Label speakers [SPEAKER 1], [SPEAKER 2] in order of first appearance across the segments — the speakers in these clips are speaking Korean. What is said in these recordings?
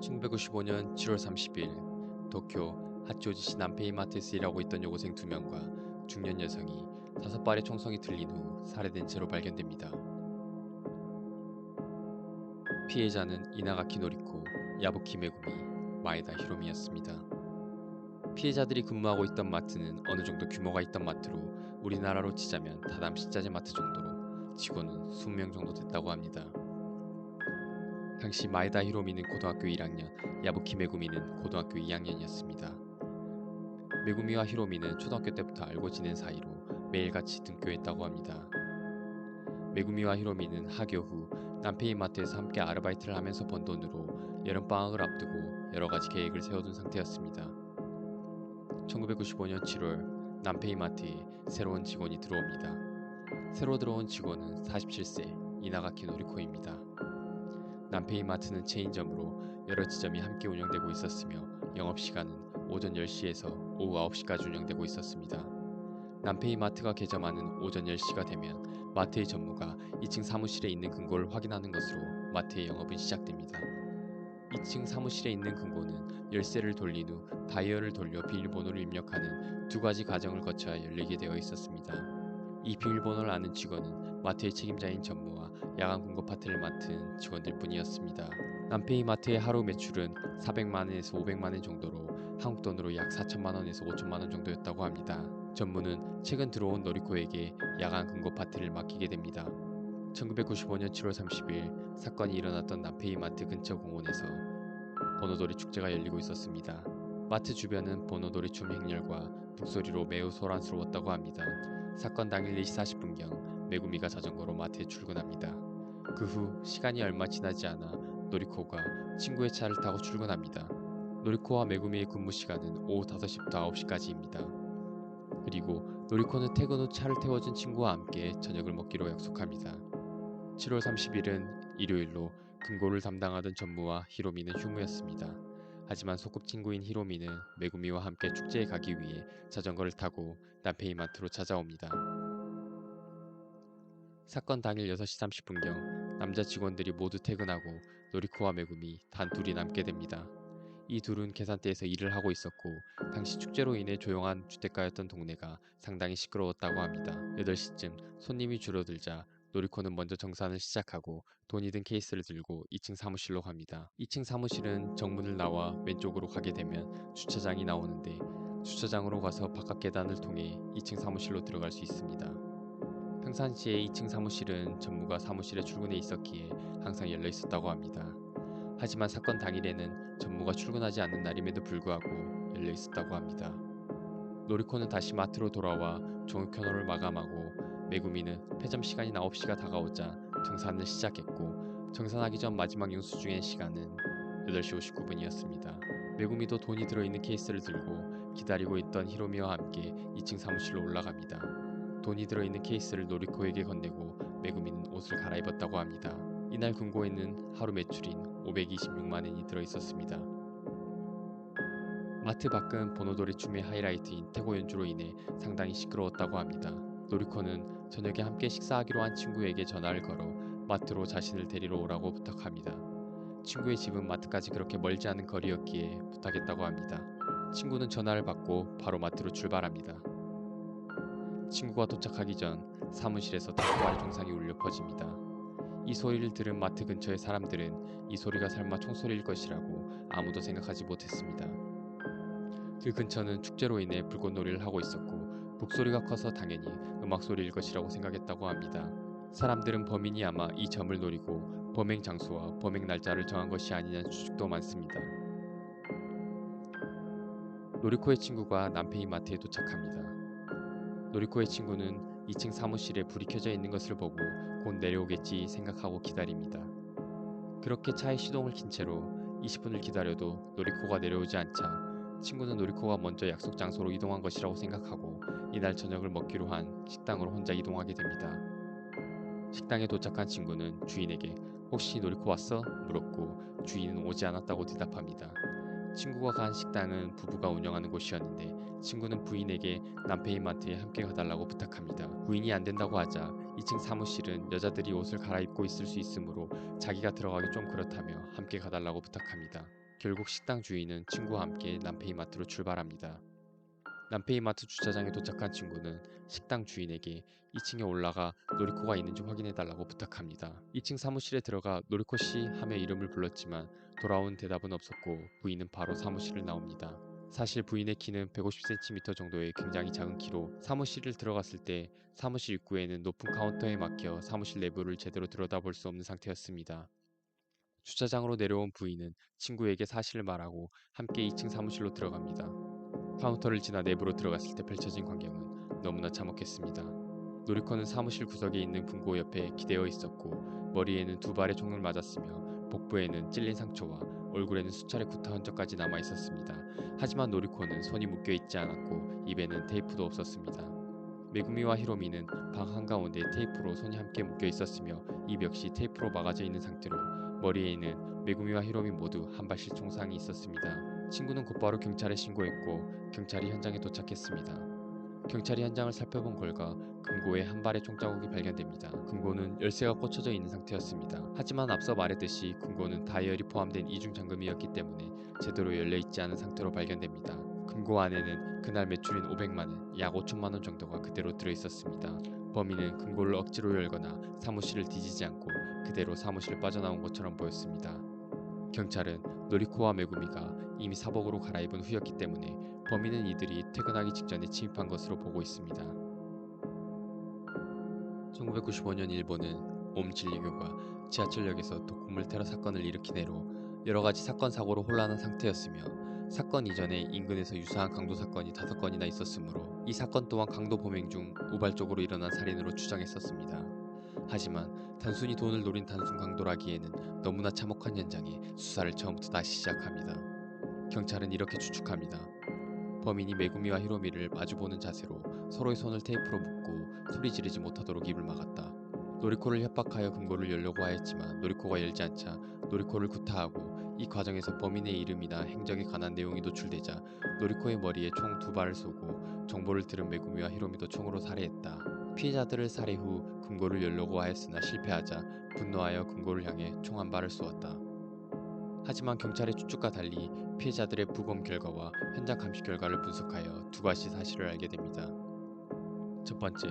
[SPEAKER 1] 1995년 7월 30일 도쿄 하치오지시 난페이마트에서 일하고 있던 여고생 2명과 중년 여성이 5발의 총성이 들린 후 살해된 채로 발견됩니다. 피해자는 이나가키 노리코, 야부키 메구미, 마에다 히로미였습니다. 피해자들이 근무하고 있던 마트는 어느 정도 규모가 있던 마트로 우리나라로 치자면 다담 식자재 마트 정도로 직원은 20명 정도 됐다고 합니다. 당시 마에다 히로미는 고등학교 1학년, 야부키 메구미는 고등학교 2학년이었습니다. 메구미와 히로미는 초등학교 때부터 알고 지낸 사이로 매일같이 등교했다고 합니다. 메구미와 히로미는 하교 후 남페이 마트에서 함께 아르바이트를 하면서 번 돈으로 여름방학을 앞두고 여러가지 계획을 세워둔 상태였습니다. 1995년 7월 남페이 마트에 새로운 직원이 들어옵니다. 새로 들어온 직원은 47세 이나가키 노리코입니다. 남페이 마트는 체인점으로 여러 지점이 함께 운영되고 있었으며 영업시간은 오전 10시에서 오후 9시까지 운영되고 있었습니다. 남페이 마트가 개점하는 오전 10시가 되면 마트의 전무가 2층 사무실에 있는 금고를 확인하는 것으로 마트의 영업은 시작됩니다. 2층 사무실에 있는 금고는 열쇠를 돌린 후 다이얼을 돌려 비밀번호를 입력하는 두 가지 과정을 거쳐야 열리게 되어 있었습니다. 이 비밀번호를 아는 직원은 마트의 책임자인 전무와 야간 공급 파트를 맡은 직원들 뿐이었습니다. 남페이 마트의 하루 매출은 400만원에서 500만원 정도로 한국 돈으로 약 4천만원에서 5천만원 정도였다고 합니다. 전무는 최근 들어온 노리코에게 야간 공급 파트를 맡기게 됩니다. 1995년 7월 30일 사건이 일어났던 남페이 마트 근처 공원에서 번호돌이 축제가 열리고 있었습니다. 마트 주변은 번호돌이 춤 행렬과 북소리로 매우 소란스러웠다고 합니다. 사건 당일 4시 40분경 메구미가 자전거로 마트에 출근합니다. 그 후 시간이 얼마 지나지 않아 노리코가 친구의 차를 타고 출근합니다. 노리코와 메구미의 근무 시간은 오후 5시부터 9시까지입니다. 그리고 노리코는 퇴근 후 차를 태워준 친구와 함께 저녁을 먹기로 약속합니다. 7월 30일은 일요일로 금고를 담당하던 전무와 히로미는 휴무였습니다. 하지만 소꿉친구인 히로미는 메구미와 함께 축제에 가기 위해 자전거를 타고 남페이마트로 찾아옵니다. 사건 당일 6시 30분경 남자 직원들이 모두 퇴근하고 노리코와 메구미 단 둘이 남게 됩니다. 이 둘은 계산대에서 일을 하고 있었고 당시 축제로 인해 조용한 주택가였던 동네가 상당히 시끄러웠다고 합니다. 8시쯤 손님이 줄어들자 노리코는 먼저 정산을 시작하고 돈이 든 케이스를 들고 2층 사무실로 갑니다. 2층 사무실은 정문을 나와 왼쪽으로 가게 되면 주차장이 나오는데 주차장으로 가서 바깥 계단을 통해 2층 사무실로 들어갈 수 있습니다. 평상시에 2층 사무실은 전무가 사무실에 출근해 있었기에 항상 열려 있었다고 합니다. 하지만 사건 당일에는 전무가 출근하지 않는 날임에도 불구하고 열려 있었다고 합니다. 노리코는 다시 마트로 돌아와 종합편호를 마감하고 메구미는 폐점 시간인 9시가 다가오자 정산을 시작했고 정산하기 전 마지막 영수증의 시간은 8시 59분이었습니다. 메구미도 돈이 들어있는 케이스를 들고 기다리고 있던 히로미와 함께 2층 사무실로 올라갑니다. 돈이 들어있는 케이스를 노리코에게 건네고 메구미는 옷을 갈아입었다고 합니다. 이날 금고에는 하루 매출인 526만엔이 들어있었습니다. 마트 밖은 번호돌이 춤의 하이라이트인 태고 연주로 인해 상당히 시끄러웠다고 합니다. 노리코는 저녁에 함께 식사하기로 한 친구에게 전화를 걸어 마트로 자신을 데리러 오라고 부탁합니다. 친구의 집은 마트까지 그렇게 멀지 않은 거리였기에 부탁했다고 합니다. 친구는 전화를 받고 바로 마트로 출발합니다. 친구가 도착하기 전 사무실에서 다섯 발의 종상이 울려 퍼집니다. 이 소리를 들은 마트 근처의 사람들은 이 소리가 설마 총소리일 것이라고 아무도 생각하지 못했습니다. 그 근처는 축제로 인해 불꽃놀이를 하고 있었고 북소리가 커서 당연히 음악소리일 것이라고 생각했다고 합니다. 사람들은 범인이 아마 이 점을 노리고 범행 장소와 범행 날짜를 정한 것이 아니냐는 추측도 많습니다. 노리코의 친구가 남페이 마트에 도착합니다. 노리코의 친구는 2층 사무실에 불이 켜져 있는 것을 보고 곧 내려오겠지 생각하고 기다립니다. 그렇게 차에 시동을 킨 채로 20분을 기다려도 노리코가 내려오지 않자 친구는 노리코가 먼저 약속 장소로 이동한 것이라고 생각하고 이날 저녁을 먹기로 한 식당으로 혼자 이동하게 됩니다. 식당에 도착한 친구는 주인에게 혹시 노리코 왔어? 물었고 주인은 오지 않았다고 대답합니다. 친구가 간 식당은 부부가 운영하는 곳이었는데 친구는 부인에게 남페이마트에 함께 가달라고 부탁합니다. 부인이 안 된다고 하자 2층 사무실은 여자들이 옷을 갈아입고 있을 수 있으므로 자기가 들어가기 좀 그렇다며 함께 가달라고 부탁합니다. 결국 식당 주인은 친구와 함께 남페이마트로 출발합니다. 남페이마트 주차장에 도착한 친구는 식당 주인에게 2층에 올라가 노리코가 있는지 확인해달라고 부탁합니다. 2층 사무실에 들어가 노리코 씨 하며 이름을 불렀지만 돌아온 대답은 없었고 부인은 바로 사무실을 나옵니다. 사실 부인의 키는 150cm 정도의 굉장히 작은 키로 사무실을 들어갔을 때 사무실 입구에는 높은 카운터에 막혀 사무실 내부를 제대로 들여다볼 수 없는 상태였습니다. 주차장으로 내려온 부인은 친구에게 사실을 말하고 함께 2층 사무실로 들어갑니다. 카운터를 지나 내부로 들어갔을 때 펼쳐진 광경은 너무나 참혹했습니다. 노리코는 사무실 구석에 있는 금고 옆에 기대어 있었고 머리에는 두 발의 총을 맞았으며 복부에는 찔린 상처와 얼굴에는 수차례 구타 흔적까지 남아 있었습니다. 하지만 노리코는 손이 묶여 있지 않았고 입에는 테이프도 없었습니다. 메구미와 히로미는 방 한가운데 테이프로 손이 함께 묶여 있었으며 입 역시 테이프로 막아져 있는 상태로 머리에는 메구미와 히로미 모두 한 발씩 총상이 있었습니다. 친구는 곧바로 경찰에 신고했고 경찰이 현장에 도착했습니다. 경찰이 현장을 살펴본 결과 금고에 한 발의 총자국이 발견됩니다. 금고는 열쇠가 꽂혀져 있는 상태였습니다. 하지만 앞서 말했듯이 금고는 다이얼이 포함된 이중 잠금이었기 때문에 제대로 열려있지 않은 상태로 발견됩니다. 금고 안에는 그날 매출인 500만원, 약 5천만원 정도가 그대로 들어있었습니다. 범인은 금고를 억지로 열거나 사무실을 뒤지지 않고 그대로 사무실을 빠져나온 것처럼 보였습니다. 경찰은 노리코와 메구미가 이미 사복으로 갈아입은 후였기 때문에 범인은 이들이 퇴근하기 직전에 침입한 것으로 보고 있습니다. 1995년 일본은 옴진리교가 지하철역에서 독극물 테러 사건을 일으킨 해로 여러가지 사건 사고로 혼란한 상태였으며 사건 이전에 인근에서 유사한 강도 사건이 5건이나 있었으므로 이 사건 또한 강도 범행 중 우발적으로 일어난 살인으로 추정했었습니다. 하지만 단순히 돈을 노린 단순 강도라기에는 너무나 참혹한 현장에 수사를 처음부터 다시 시작합니다. 경찰은 이렇게 추측합니다. 범인이 메구미와 히로미를 마주보는 자세로 서로의 손을 테이프로 묶고 소리 지르지 못하도록 입을 막았다. 노리코를 협박하여 금고를 열려고 하였지만 노리코가 열지 않자 노리코를 구타하고 이 과정에서 범인의 이름이나 행적에 관한 내용이 노출되자 노리코의 머리에 총 2발을 쏘고 정보를 들은 메구미와 히로미도 총으로 살해했다. 피해자들을 살해 후 금고를 열려고 하였으나 실패하자 분노하여 금고를 향해 총 1발을 쏘았다. 하지만 경찰의 추측과 달리 피해자들의 부검 결과와 현장 감식 결과를 분석하여 2가지 사실을 알게 됩니다. 첫 번째,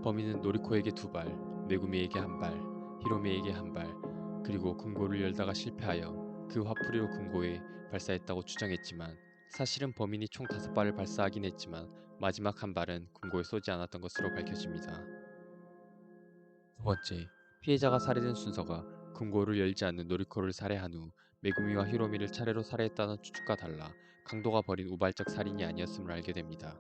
[SPEAKER 1] 범인은 노리코에게 2발, 메구미에게 1발, 히로미에게 1발, 그리고 금고를 열다가 실패하여 그 화풀이로 금고에 발사했다고 주장했지만 사실은 범인이 총 5발을 발사하긴 했지만 마지막 1발은 금고에 쏘지 않았던 것으로 밝혀집니다. 두 번째, 피해자가 살해된 순서가 금고를 열지 않는 노리코를 살해한 후 메구미와 히로미를 차례로 살해했다는 추측과 달라 강도가 벌인 우발적 살인이 아니었음을 알게 됩니다.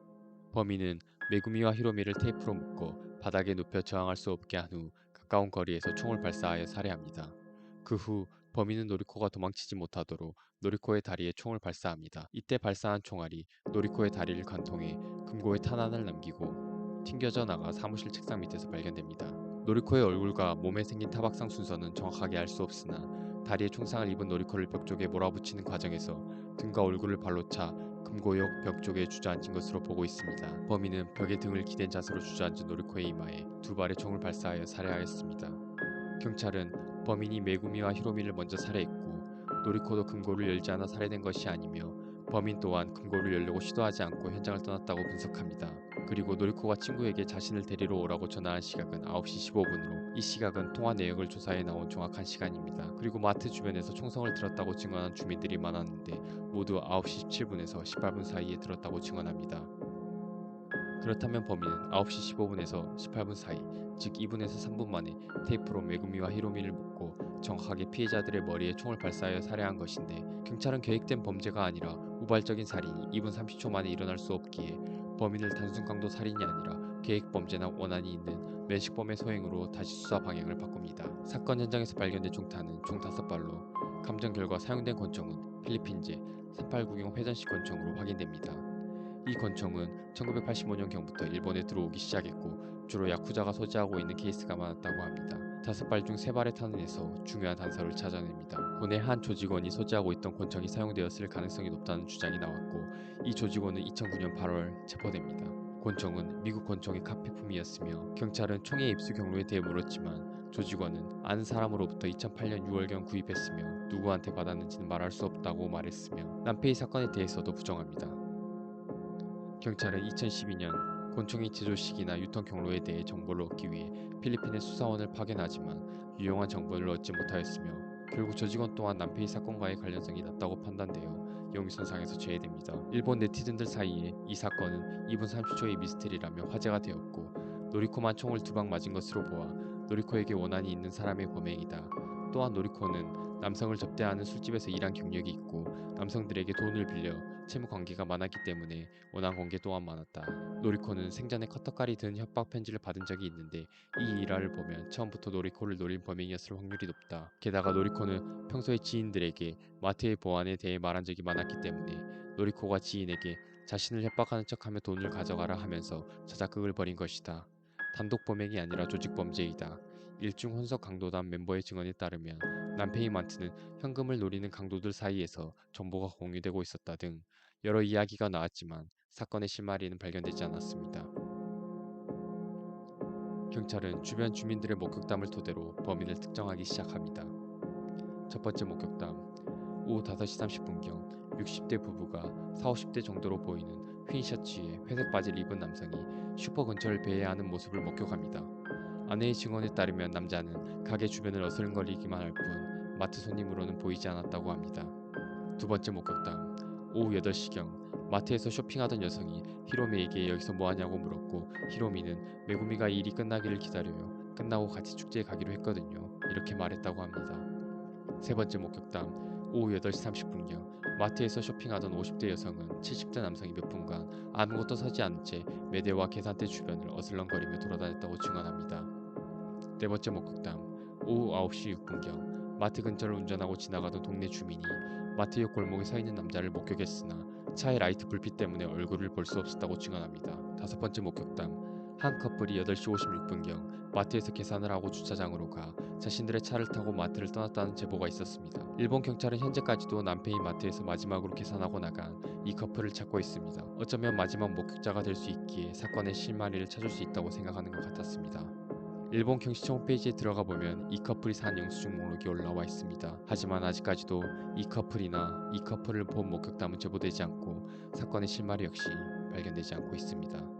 [SPEAKER 1] 범인은 메구미와 히로미를 테이프로 묶어 바닥에 눕혀 저항할 수 없게 한 후 가까운 거리에서 총을 발사하여 살해합니다. 그 후 범인은 노리코가 도망치지 못하도록 노리코의 다리에 총을 발사합니다. 이때 발사한 총알이 노리코의 다리를 관통해 금고에 탄환을 남기고 튕겨져 나가 사무실 책상 밑에서 발견됩니다. 노리코의 얼굴과 몸에 생긴 타박상 순서는 정확하게 알 수 없으나 다리에 총상을 입은 노리코를 벽 쪽에 몰아붙이는 과정에서 등과 얼굴을 발로 차 금고역 벽 쪽에 주저앉은 것으로 보고 있습니다. 범인은 벽에 등을 기댄 자세로 주저앉은 노리코의 이마에 2발의 총을 발사하여 살해하였습니다. 경찰은 범인이 메구미와 히로미를 먼저 살해했고 노리코도 금고를 열지 않아 살해된 것이 아니며 범인 또한 금고를 열려고 시도하지 않고 현장을 떠났다고 분석합니다. 그리고 노리코가 친구에게 자신을 데리러 오라고 전화한 시각은 9시 15분으로 이 시각은 통화 내역을 조사해 나온 정확한 시간입니다. 그리고 마트 주변에서 총성을 들었다고 증언한 주민들이 많았는데 모두 9시 17분에서 18분 사이에 들었다고 증언합니다. 그렇다면 범인은 9시 15분에서 18분 사이, 즉 2분에서 3분 만에 테이프로 메구미와 히로미를 묶고 정확하게 피해자들의 머리에 총을 발사하여 살해한 것인데 경찰은 계획된 범죄가 아니라 우발적인 살인이 2분 30초 만에 일어날 수 없기에 범인을 단순 강도 살인이 아니라 계획 범죄나 원한이 있는 면식범의 소행으로 다시 수사 방향을 바꿉니다. 사건 현장에서 발견된 총탄은 총 5발로 감정 결과 사용된 권총은 필리핀제 3890 회전식 권총으로 확인됩니다. 이 권총은 1985년경부터 일본에 들어오기 시작했고 주로 야쿠자가 소지하고 있는 케이스가 많았다고 합니다. 5발 중 3발의 탄원에서 중요한 단서를 찾아냅니다. 군의 한 조직원이 소지하고 있던 권총이 사용되었을 가능성이 높다는 주장이 나왔고 이 조직원은 2009년 8월 체포됩니다. 권총은 미국 권총의 카피품이었으며 경찰은 총의 입수 경로에 대해 물었지만 조직원은 아는 사람으로부터 2008년 6월경 구입했으며 누구한테 받았는지는 말할 수 없다고 말했으며 남페이 사건에 대해서도 부정합니다. 경찰은 2012년 곤충의 제조 시기나 유통 경로에 대해 정보를 얻기 위해 필리핀의 수사원을 파견하지만 유용한 정보를 얻지 못하였으며 결국 저 직원 또한 남페이 사건과의 관련성이 낮다고 판단되어 용의선상에서 제외됩니다. 일본 네티즌들 사이에 이 사건은 2분 30초의 미스터리라며 화제가 되었고 노리코만 총을 2방 맞은 것으로 보아 노리코에게 원한이 있는 사람의 범행이다. 또한 노리코는 남성을 접대하는 술집에서 일한 경력이 있고 남성들에게 돈을 빌려 채무 관계가 많았기 때문에 원한 관계 또한 많았다. 노리코는 생전에 커터칼이 든 협박 편지를 받은 적이 있는데 이 일화를 보면 처음부터 노리코를 노린 범행이었을 확률이 높다. 게다가 노리코는 평소에 지인들에게 마트의 보안에 대해 말한 적이 많았기 때문에 노리코가 지인에게 자신을 협박하는 척하며 돈을 가져가라 하면서 자작극을 벌인 것이다. 단독 범행이 아니라 조직 범죄이다. 일중 혼석 강도단 멤버의 증언에 따르면 남페이만트는 현금을 노리는 강도들 사이에서 정보가 공유되고 있었다 등 여러 이야기가 나왔지만 사건의 실마리는 발견되지 않았습니다. 경찰은 주변 주민들의 목격담을 토대로 범인을 특정하기 시작합니다. 첫 번째 목격담. 오후 5시 30분경 60대 부부가 40, 50대 정도로 보이는 흰 셔츠에 회색 바지를 입은 남성이 슈퍼 근처를 배회하는 모습을 목격합니다. 아내의 증언에 따르면 남자는 가게 주변을 어슬렁거리기만 할 뿐 마트 손님으로는 보이지 않았다고 합니다. 두 번째 목격담. 오후 8시경 마트에서 쇼핑하던 여성이 히로미에게 여기서 뭐하냐고 물었고 히로미는 메구미가 일이 끝나기를 기다려요. 끝나고 같이 축제에 가기로 했거든요. 이렇게 말했다고 합니다. 세 번째 목격담. 오후 8시 30분경 마트에서 쇼핑하던 50대 여성은 70대 남성이 몇 분간 아무것도 사지 않은 채 매대와 계산대 주변을 어슬렁거리며 돌아다녔다고 증언합니다. 네 번째 목격담. 오후 9시 6분경 마트 근처를 운전하고 지나가던 동네 주민이 마트 옆 골목에 서 있는 남자를 목격했으나 차의 라이트 불빛 때문에 얼굴을 볼 수 없었다고 증언합니다. 다섯 번째 목격담. 한 커플이 8시 56분경 마트에서 계산을 하고 주차장으로 가 자신들의 차를 타고 마트를 떠났다는 제보가 있었습니다. 일본 경찰은 현재까지도 남페이 마트에서 마지막으로 계산하고 나간 이 커플을 찾고 있습니다. 어쩌면 마지막 목격자가 될 수 있기에 사건의 실마리를 찾을 수 있다고 생각하는 것 같았습니다. 일본 경찰청 홈페이지에 들어가 보면 이 커플이 산 영수증 목록이 올라와 있습니다. 하지만 아직까지도 이 커플이나 이 커플을 본 목격담은 제보되지 않고 사건의 실마리 역시 발견되지 않고 있습니다.